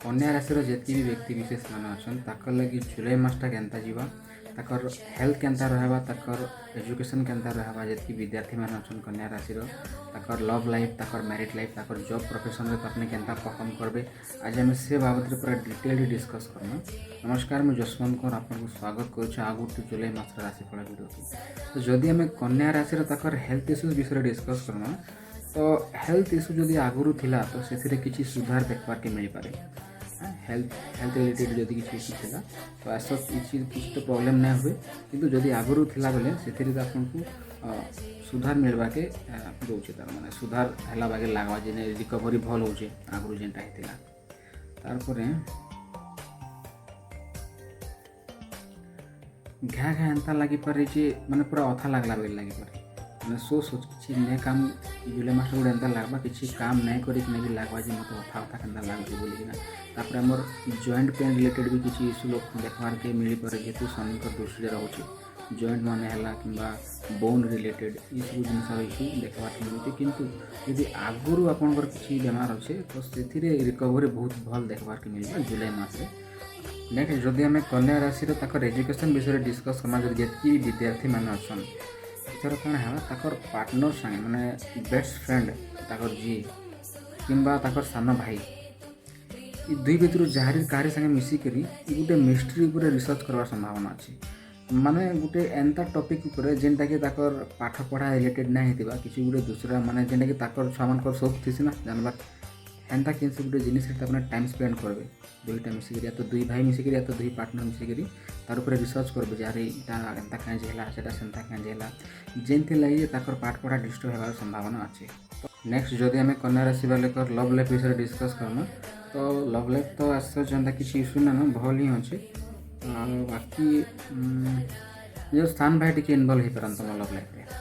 कन्या राशि जितकी भी व्यक्ति विशेष मान अच्छा लगी जुलाई मासटा केन्ता जीवा ताकर हेल्थ केन्ता रहबा ताकर एजुकेशन केन्ता रहबा जितकी विद्यार्थी मान अच्छा कन्या राशि ताकर लव लाइफ ताकर मैरिड लाइफ ताकर जॉब प्रोफेशन रे अपने केन्ता परफॉर्म करबे आज हम से बाबत पूरा डिटेल डिस्कस करना। नमस्कार मैं जसवंत कौर आपको स्वागत करुच्छे आ गोटे जुलाई मास राशिफल वीडियो की। तो जदि आम कन्या राशि ताकर हेल्थ इश्यूज विषय डिस्कस करना तो हेल्थ इश्यू जदि आगुरी थिला तो से किसी सुधार देखबार के मिल पारे। हेल्थ रिलेटेड जदि किसी इश्यू थिला तो ऐसा किसी तो प्रॉब्लम ना हुए किंतु जदि आगुरी थिला बेले से आपको सुधार मिलवा के दौचे तार माने सुधार है बागे लगवा जे रिकवरी भल हो आगुरी जेनटा होता तारपर घा घा एंता लगिपारे माने पूरा अथा लगला बेले लगिपारे मैंने सोच किसी नए काम जुलाई मास गोटे एंता लगवा किसी काम नहीं करी भी लगवा जे मतलब अथा अथा केन्ता लगुचे बोलिकिना तापर आमर जॉइंट पेन रिलेटेड भी किसी इश्यू लोग देखबार के मिल पारे जेहेतु शनि दृष्टि रोचे जॉइंट माने हला किंबा बोन रिलेटेड ये सब जिन इश्यू देखबार के मिलते किंतु यदि आगुरी आपंकर किसी बेमार अच्छे तो से रिकवरी बहुत भल देखबार के मिलता जुलाई मास। नेक्स्ट जदि आम कन्या राशि एजुकेशन विषय डिस्कस करना जी जितकी विद्यार्थी मान अच्छा एथर कौन है ताकर पार्टनर संगे माने बेस्ट फ्रेंड ताकर जी किंबा ताकर सान भाई दुई भितर जहाँ कहारी संगे मिसिकी गोटे मिस्ट्री उपर रिसर्च करवार संभावना अच्छी माने गोटे एंता टॉपिक उपर जेनटा कि ताकर पाठ पढ़ा रिलेटेड ना होता किसी गोटे दूसरा माने जेनटा कि ताकर छुआ मान शौक थी ना जानवर एंता कि गोटे जिनिस टाइम स्पेंड करेंगे दुईटा मिसिक या तो दुई भाई मिसिक या तो दुई पार्टनर मिसिक तार उपर रिसर्च करेंगे जार एंता कहीं है सेंता कहीं है जेनथि लगे ताकर पाठ पढ़ा डिस्टर्ब होवार संभावना अच्छी। नेक्स्ट जदि आम कन्या राशि वाले लव लाइफ विषय डिस्कस करना तो लव लाइफ तो आस जनता किसी इश्यू ना भल ही अच्छे बाकी जो सान भाई टी इनवल्व हो पार तुम लव लाइफ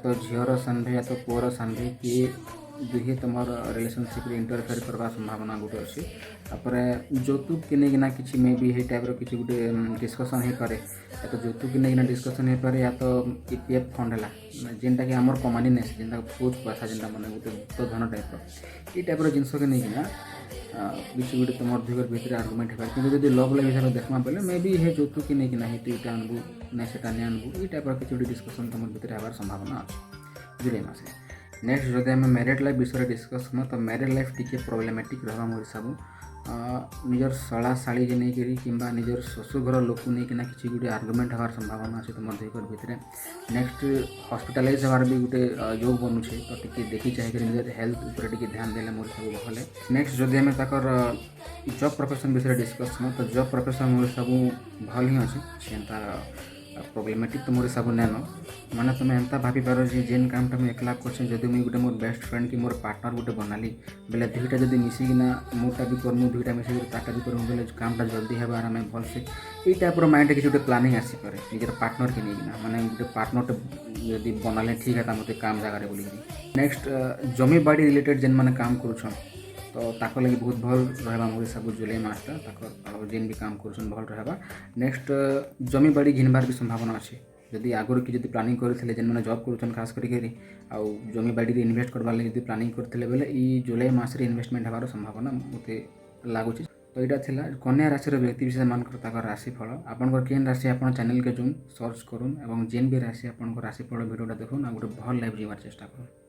तो झीर सान भाई या तो पुअर सान भाई किए दुहे तुम रिलेशनशिप इंटरफेयर करवा संभावना गोटे अच्छी तापर यौतुक के लेकिन किसी मे भी ये टाइप किसी गोटे डिस्कसन हो पारे या तो यौतुक के लेकिन डिस्कसन हो पारे या तो ईपीएफ फंड है जेनटा कि आमर कमानी नहीं जेनटा पोज पैसा जेनटा मैंने गोटे गुप्त धन टाइप ये टाइप जिनस के लेकिन किसी गोटे तुम दुगर भितर आर्गुमेंट हो पारे कि लव लाइफ हिसाब से देखा बेले मे भी ये यौतुक के लेकिन ये आनबू ना से नहीं आनबू ये टाइप किसी गोटे डिस्कसन तुम भितर हबार संभावना अच्छे जुलाई मास। नेक्स्ट जब आम मैरिड लाइफ विषय डिस्कस करना तो मैरिड लाइफ टी प्रोब्लेमेटिक रहा मोर हिसाब निजर शला शाड़ी के नहीं कि निजर शशुघर लोक नहीं किसी गोटे आर्गुमेंट हबार संभावना अच्छे तुम दुईकर भितर। नेक्स्ट हॉस्पिटलाइज हबार भी गोटे योग बनूचे तो टी देखी चाहिए निजर हेल्थ उपर टी ध्यान देले मोर सब भले। नेक्स्ट जदि आम ताकर जॉब प्रोफेशन विषय डिस्कस करना तो जॉब प्रोफेशन मोर सब भल ही अच्छे एंता प्रोब्लेमेटिक तो मोर हिसाब नैन माने तुम एंता भाभी पार जेन कामटा मुझे एकला कर जब मुझे गोटे मोर बेस्ट फ्रेंड कि मोर पार्टनर गोटे बनाली बेले दुईटा जब मिसिकिना मोटा भी करमु दुईटा मिसिक ताटा भी करमु बेले कामटा जल्दी है आराम भल से ये टाइप माइंड किसी गोटे प्लानिंग आसीपे निजर पार्टनर के लेकिन माने गोटे पार्टनर जब बनाले ठीक है मत काम जगार बोल। नेक्स्ट जमी बाड़ी रिलेटेड जेन मैंने काम करुछन तो ताको लगी बहुत भल रहा मोर हिसाब जुलाई मासटा ताकर जेन भी काम करुछन भल रहा। नेक्स्ट जमी बाड़ी घिनबार भी संभावना अच्छे जदि आगुरी कि प्लानिंग करते जेन मैंने जॉब करुछन खास करके आउ जमी बाड़ी इन्वेस्ट करवार लगे प्लानिंग करते बेले ये जुलाई मास इन्वेस्टमेंट हबार संभावना मत लगुच। तो यहाँ थिला कन्या राशि व्यक्ति विशेष मान राशिफल आपंकर केन राशि आप चैनल के जो सर्च करूँ और जेन भी राशि आप राशिफल भिडियोटा देखुन गोटे भल लाइफ जीवार चेष्टा करूँ।